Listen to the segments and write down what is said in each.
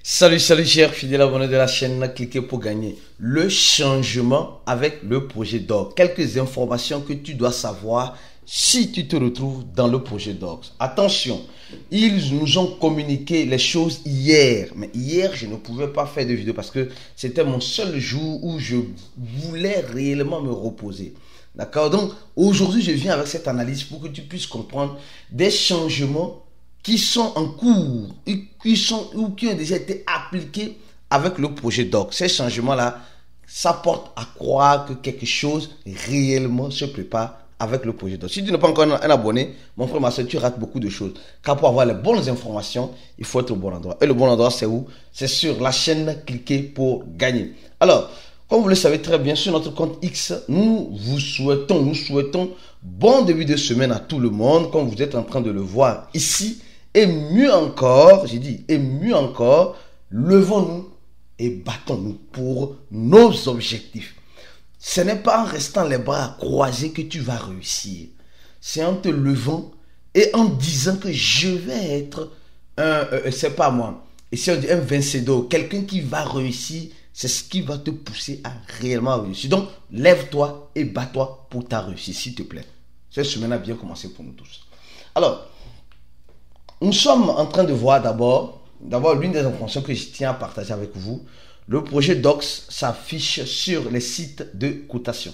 Salut chers fidèles abonnés de la chaîne, cliquez pour gagner le changement avec le projet Docs. Quelques informations que tu dois savoir si tu te retrouves dans le projet Docs. Attention, ils nous ont communiqué les choses hier. Mais hier, je ne pouvais pas faire de vidéo parce que c'était mon seul jour où je voulais réellement me reposer. D'accord? Donc, aujourd'hui, je viens avec cette analyse pour que tu puisses comprendre des changements qui sont en cours, qui ont déjà été appliqués avec le projet Docs. Ces changements-là, ça porte à croire que quelque chose réellement se prépare avec le projet Docs. Si tu n'es pas encore un abonné, mon frère, ma soeur, tu rates beaucoup de choses. Car pour avoir les bonnes informations, il faut être au bon endroit. Et le bon endroit, c'est où? C'est sur la chaîne Cliquez pour gagner. Alors, comme vous le savez très bien, sur notre compte X, nous souhaitons bon début de semaine à tout le monde, comme vous êtes en train de le voir ici. Et mieux encore, levons-nous et battons-nous pour nos objectifs. Ce n'est pas en restant les bras croisés que tu vas réussir. C'est en te levant et en disant que je vais être c'est pas moi. Et si on dit un vencedor, quelqu'un qui va réussir, c'est ce qui va te pousser à réellement réussir. Donc, lève-toi et bats-toi pour ta réussite, s'il te plaît. Cette semaine a bien commencé pour nous tous. Alors, nous sommes en train de voir d'abord l'une des informations que je tiens à partager avec vous. Le projet Docs s'affiche sur les sites de cotation.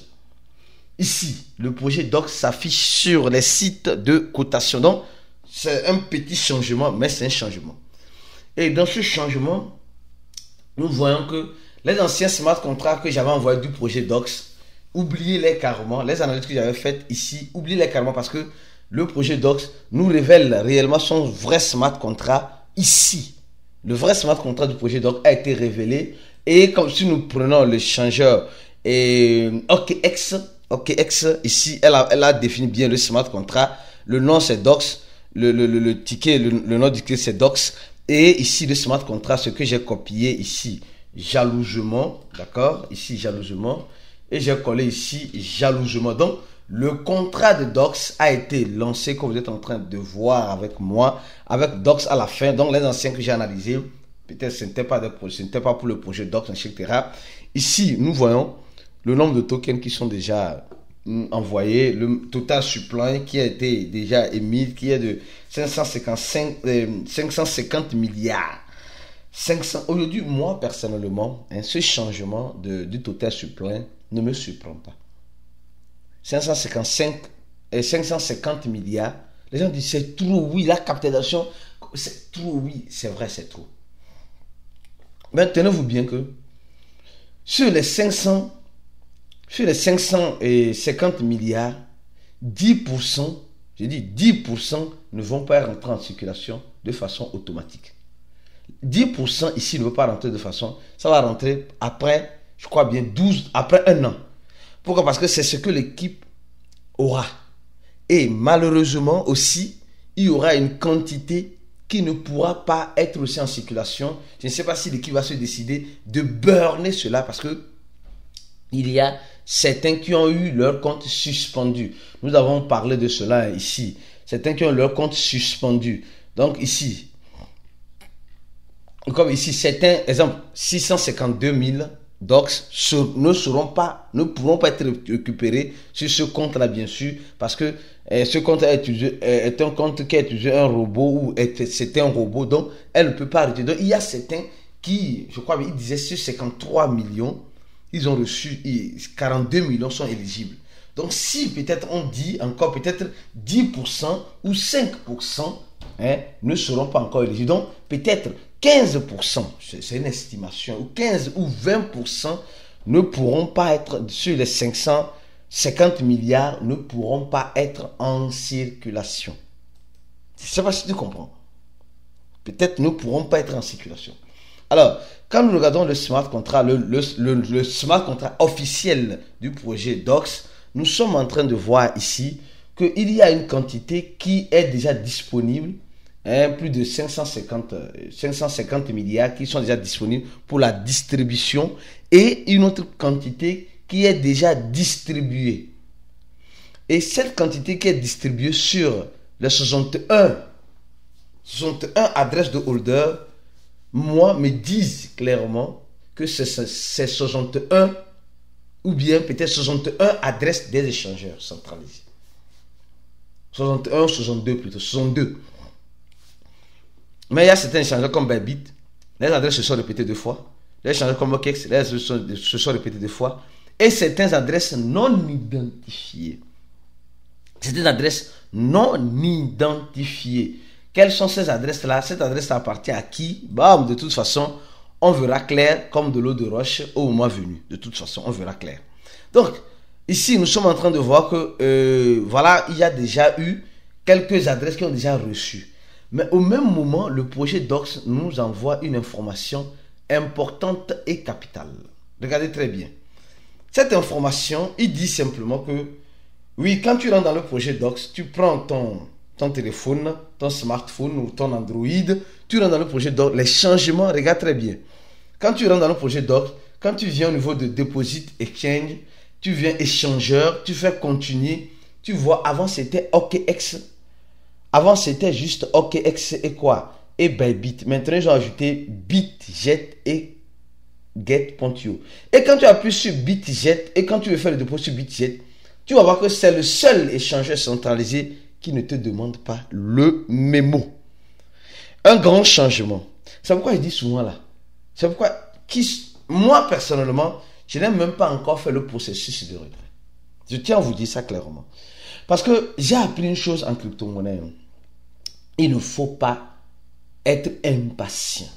Ici, le projet Docs s'affiche sur les sites de cotation. Donc, c'est un petit changement, mais c'est un changement. Et dans ce changement, nous voyons que les anciens smart contracts que j'avais envoyés du projet Docs, oubliez-les carrément. Les analyses que j'avais faites ici, oubliez-les carrément parce que le projet Docs nous révèle réellement son vrai smart contract ici. Le vrai smart contract du projet Docs a été révélé. Et comme si nous prenons le changeur et OKX, ici, elle a défini bien le smart contract. Le nom c'est Docs, le ticket, le nom du ticket c'est Docs. Et ici, le smart contract, ce que j'ai copié ici, jalousement, d'accord? Ici, jalousement. Et j'ai collé ici, jalousement. Donc, le contrat de Docs a été lancé, comme vous êtes en train de voir avec moi, avec Docs à la fin. Donc, les anciens que j'ai analysés, peut-être ce n'était pas pour le projet Docs, etc. Ici, nous voyons le nombre de tokens qui sont déjà envoyés, le total supply qui a été déjà émis, qui est de 550 milliards. Aujourd'hui, moi, personnellement, ce changement du total supply ne me surprend pas. 550 milliards, les gens disent c'est trop, oui, la capitalisation, c'est trop, oui, c'est vrai, c'est trop. Mais tenez-vous bien que sur les 550 milliards, 10%, je dis 10% ne vont pas rentrer en circulation de façon automatique. 10% ici ne vont pas rentrer de façon, ça va rentrer après, je crois bien, après un an. Pourquoi? Parce que c'est ce que l'équipe aura. Et malheureusement aussi, il y aura une quantité qui ne pourra pas être aussi en circulation. Je ne sais pas si l'équipe va se décider de burner cela parce que il y a certains qui ont eu leur compte suspendu. Nous avons parlé de cela ici. Certains qui ont leur compte suspendu. Donc ici, comme ici, certains, exemple, 652 000 Docs ne pourront pas être récupérés sur ce compte-là, bien sûr, parce que ce compte est un compte qui a utilisé un robot ou c'était un robot, donc elle ne peut pas arrêter. Donc il y a certains qui, je crois, ils disaient sur 53 millions, ils ont reçu 42 millions sont éligibles. Donc si peut-être on dit encore peut-être 10% ou 5% ne seront pas encore éligibles. Donc peut-être 15%, c'est une estimation, ou 15 ou 20% ne pourront pas être sur les 550 milliards, ne pourront pas être en circulation. Je ne sais pas si tu comprends. Peut-être ne pourront pas être en circulation. Alors, quand nous regardons le smart contract, le smart contract officiel du projet Docs, nous sommes en train de voir ici qu'il y a une quantité qui est déjà disponible. Plus de 550 milliards qui sont déjà disponibles pour la distribution et une autre quantité qui est déjà distribuée. Et cette quantité qui est distribuée sur les 61 adresses de holder, moi, me disent clairement que c'est 61 ou bien peut-être 61 adresses des échangeurs centralisés. 61, 62 plutôt, 62. Mais il y a certains échangeurs comme Bybit, les adresses se sont répétées 2 fois. Les échangeurs comme OKX, les adresses se sont répétées 2 fois. Et certaines adresses non identifiées. Certaines adresses non identifiées. Quelles sont ces adresses-là? Cette adresse appartient à qui? Bam, de toute façon, on verra clair comme de l'eau de roche au moment venu. De toute façon, on verra clair. Donc, ici, nous sommes en train de voir que, voilà, il y a déjà eu quelques adresses qui ont déjà reçu. Mais au même moment, le projet Docs nous envoie une information importante et capitale. Regardez très bien. Cette information, il dit simplement que, oui, quand tu rentres dans le projet Docs, tu prends ton téléphone, ton smartphone ou ton Android, tu rentres dans le projet Docs, les changements, regarde très bien. Quand tu rentres dans le projet Docs, quand tu viens au niveau de Deposit Exchange, tu viens échangeur, tu fais continuer, tu vois, avant c'était OKX. Avant, c'était juste OKX et quoi? Et Bybit. Maintenant, ils ont ajouté BitGet et Get.io. Et quand tu appuies sur BitGet et quand tu veux faire le dépôt sur BitGet, tu vas voir que c'est le seul échangeur centralisé qui ne te demande pas le mémo. Un grand changement. C'est pourquoi je dis souvent là. C'est pourquoi, moi personnellement, je n'ai même pas encore fait le processus de retrait. Je tiens à vous dire ça clairement. Parce que j'ai appris une chose en crypto-monnaie. Il ne faut pas être impatient.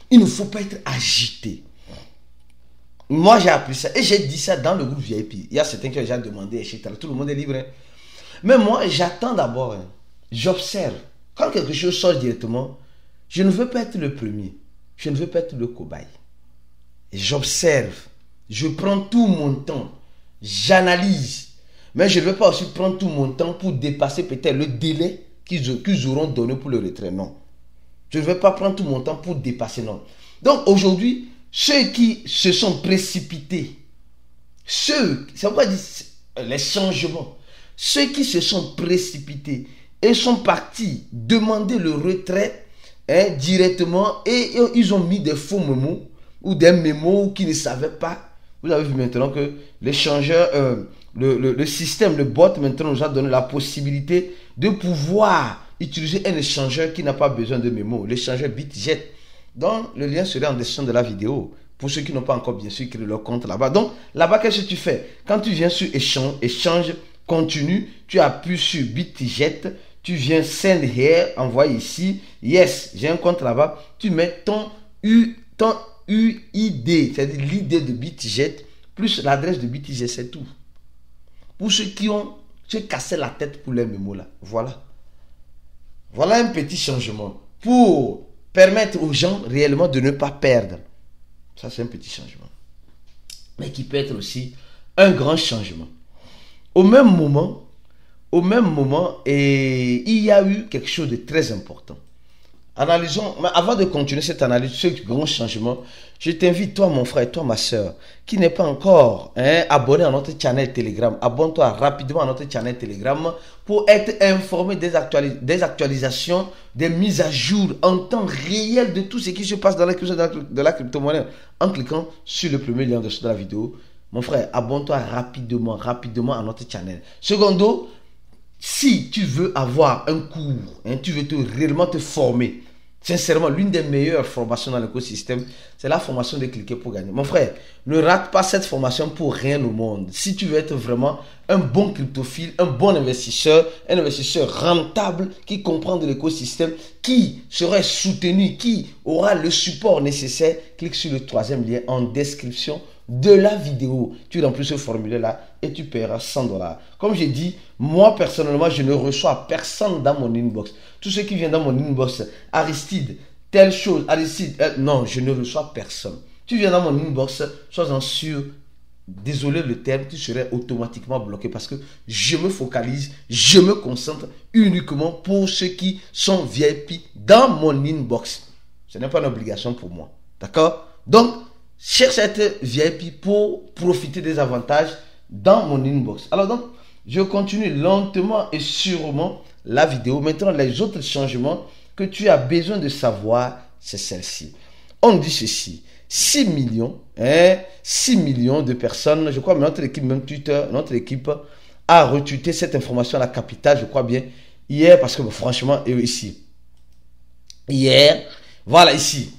Il ne faut pas être agité. Moi, j'ai appris ça. Et j'ai dit ça dans le groupe VIP. Il y a certains qui ont déjà demandé, etc. Tout le monde est libre. Hein. Mais moi, j'attends d'abord. Hein. J'observe. Quand quelque chose sort directement, je ne veux pas être le premier. Je ne veux pas être le cobaye. J'observe. Je prends tout mon temps. J'analyse. Mais je ne veux pas aussi prendre tout mon temps pour dépasser peut-être le délai qu'ils auront donné pour le retrait. Non. Je ne vais pas prendre tout mon temps pour dépasser. Non. Donc aujourd'hui, ceux qui se sont précipités, c'est pourquoi je dis les changements, ceux qui se sont précipités et sont partis demander le retrait directement et ils ont mis des faux mémos ou des mémos qu'ils ne savaient pas. Vous avez vu maintenant que l'échangeur, le système, le bot maintenant nous a donné la possibilité de pouvoir utiliser un échangeur qui n'a pas besoin de mémo, l'échangeur BitGet. Donc le lien sera en description de la vidéo pour ceux qui n'ont pas encore bien sûr créé leur compte là-bas. Donc là-bas, qu'est-ce que tu fais? Quand tu viens sur échange continu, tu appuies sur BitGet, tu viens send here, envoie ici, yes, j'ai un compte là-bas, tu mets ton UID, c'est-à-dire l'ID de BitGet, plus l'adresse de BitGet, c'est tout. Pour ceux qui ont cassé la tête pour les mémos là, voilà. Voilà un petit changement pour permettre aux gens réellement de ne pas perdre. Ça, c'est un petit changement. Mais qui peut être aussi un grand changement. Au même moment, il y a eu quelque chose de très important. Analysons, mais avant de continuer cette analyse, ce grand changement, je t'invite, toi mon frère, toi ma soeur, qui n'est pas encore abonné à notre channel Telegram, abonne-toi rapidement à notre channel Telegram pour être informé des actualisations, des mises à jour en temps réel de tout ce qui se passe dans la crypto-monnaie en cliquant sur le premier lien de la vidéo. Mon frère, abonne-toi rapidement à notre channel. Secondo, si tu veux avoir un cours, tu veux réellement te former, sincèrement, l'une des meilleures formations dans l'écosystème, c'est la formation de cliquer pour gagner. Mon frère, ne rate pas cette formation pour rien au monde. Si tu veux être vraiment un bon cryptophile, un bon investisseur, un investisseur rentable qui comprend de l'écosystème, qui serait soutenu, qui aura le support nécessaire, clique sur le troisième lien en description de la vidéo. Tu remplis ce formulaire-là et tu paieras 100 $. Comme j'ai dit, moi personnellement, je ne reçois personne dans mon inbox. Tous ceux qui viennent dans mon inbox, Aristide, telle chose, Aristide, non, je ne reçois personne. Tu viens dans mon inbox, sois-en sûr, désolé le terme, tu serais automatiquement bloqué parce que je me focalise, je me concentre uniquement pour ceux qui sont VIP dans mon inbox. Ce n'est pas une obligation pour moi. D'accord? Donc, cherche à être VIP pour profiter des avantages dans mon inbox. Alors donc, je continue lentement et sûrement la vidéo. Maintenant, les autres changements que tu as besoin de savoir c'est celle-ci. On dit ceci, 6 millions, 6 millions de personnes, je crois, mais notre équipe, même Twitter, notre équipe a retweeté cette information à la capitale, je crois bien, hier, parce que franchement, ici, hier, voilà ici,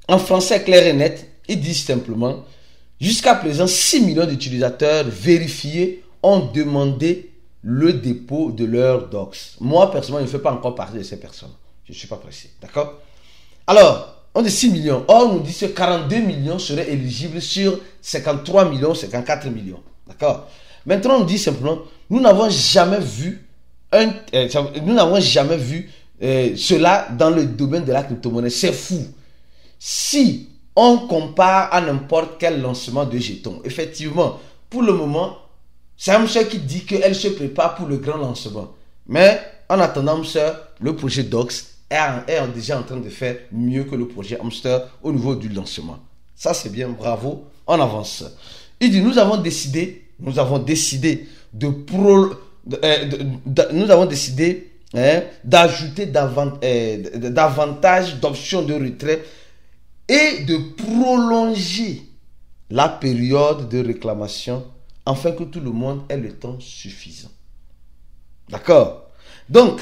en français clair et net, ils disent simplement, jusqu'à présent, 6 millions d'utilisateurs vérifiés ont demandé le dépôt de leurs docs. Moi, personnellement, je ne fais pas encore partie de ces personnes. Je ne suis pas pressé. D'accord? Alors, on dit 6 millions. Or, on nous dit que 42 millions seraient éligibles sur 53 millions, 54 millions. D'accord? Maintenant, on dit simplement, nous n'avons jamais vu, cela dans le domaine de la crypto-monnaie. C'est fou. Si on compare à n'importe quel lancement de jetons, effectivement, pour le moment, c'est Hamster qui dit qu'elle se prépare pour le grand lancement. Mais en attendant, le projet Docs est déjà en train de faire mieux que le projet Hamster au niveau du lancement. Ça, c'est bien, bravo, on avance. Il dit, nous avons décidé d'ajouter davantage d'options de retrait et de prolonger la période de réclamation afin que tout le monde ait le temps suffisant. D'accord? Donc,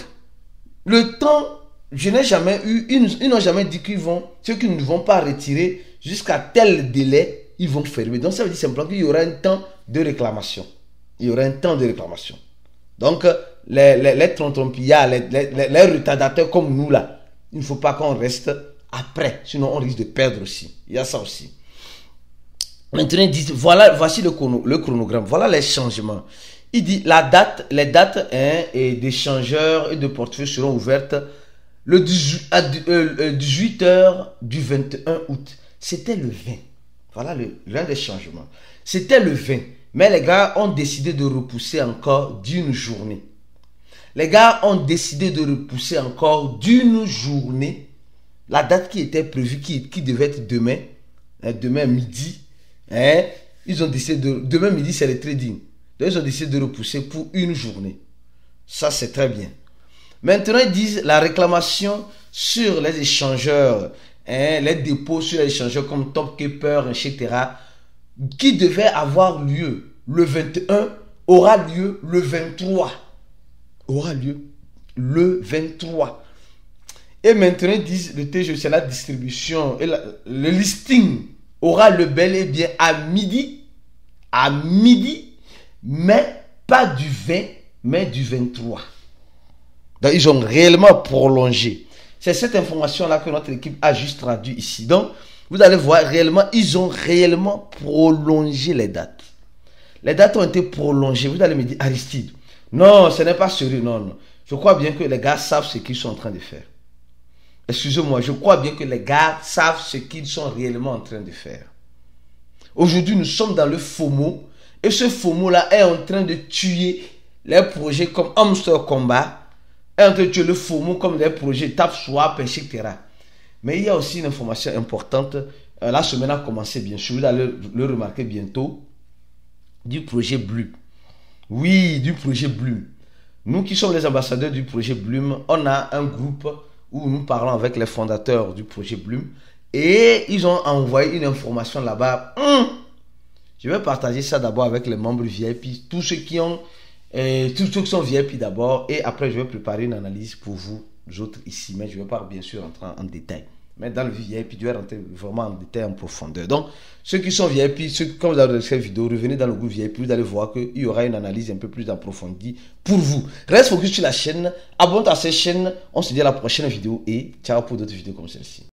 le temps, je n'ai jamais eu, ils n'ont jamais dit ceux qui ne vont pas retirer jusqu'à tel délai, ils vont fermer. Donc, ça veut dire simplement qu'il y aura un temps de réclamation. Il y aura un temps de réclamation. Donc, les trompillards, les retardateurs comme nous là, il ne faut pas qu'on reste après, sinon on risque de perdre aussi. Il y a ça aussi. Maintenant, ils disent, voici le chronogramme, voilà les changements. Il dit, les dates d'échangeurs et de portefeuilles seront ouvertes le 18 h du 21 août. C'était le 20. Voilà l'un des changements. C'était le 20. Mais les gars ont décidé de repousser encore d'une journée. Les gars ont décidé de repousser encore d'une journée la date qui était prévue, qui devait être demain, demain midi. Ils ont décidé demain midi, c'est le trading. Donc, ils ont décidé de repousser pour une journée. Ça, c'est très bien. Maintenant, ils disent la réclamation sur les échangeurs, les dépôts sur les échangeurs comme Topkeeper, etc., qui devait avoir lieu le 21, aura lieu le 23. Aura lieu le 23. Et maintenant, ils disent le TGE, c'est la distribution, et le listing aura le bel et bien à midi, mais pas du 20, mais du 23. Donc, ils ont réellement prolongé. C'est cette information-là que notre équipe a juste traduit ici. Donc, vous allez voir réellement, ils ont réellement prolongé les dates. Les dates ont été prolongées. Vous allez me dire, Aristide, non, ce n'est pas sérieux, non. Je crois bien que les gars savent ce qu'ils sont en train de faire. Excusez-moi, je crois bien que les gars savent ce qu'ils sont réellement en train de faire. Aujourd'hui, nous sommes dans le FOMO. Et ce FOMO-là est en train de tuer les projets comme Hamster Combat. Est en train de tuer le FOMO comme des projets TapSwap, etc. Mais il y a aussi une information importante. La semaine a commencé, bien sûr. Vous allez le remarquer bientôt. Du projet Bloom. Oui, du projet Bloom. Nous qui sommes les ambassadeurs du projet Bloom, on a un groupe où nous parlons avec les fondateurs du projet Bloom. Et ils ont envoyé une information là-bas. Je vais partager ça d'abord avec les membres VIP. Tous ceux qui sont VIP d'abord. Et après, je vais préparer une analyse pour vous autres ici. Mais je ne vais pas bien sûr rentrer en détail. Mais dans le VIP, je vais rentrer vraiment en détail, en profondeur. Donc, ceux qui sont VIP, quand vous avez regardé cette vidéo, revenez dans le groupe VIP, vous allez voir qu'il y aura une analyse un peu plus approfondie pour vous. Reste focus sur la chaîne, abonne-toi à cette chaîne. On se dit à la prochaine vidéo et ciao pour d'autres vidéos comme celle-ci.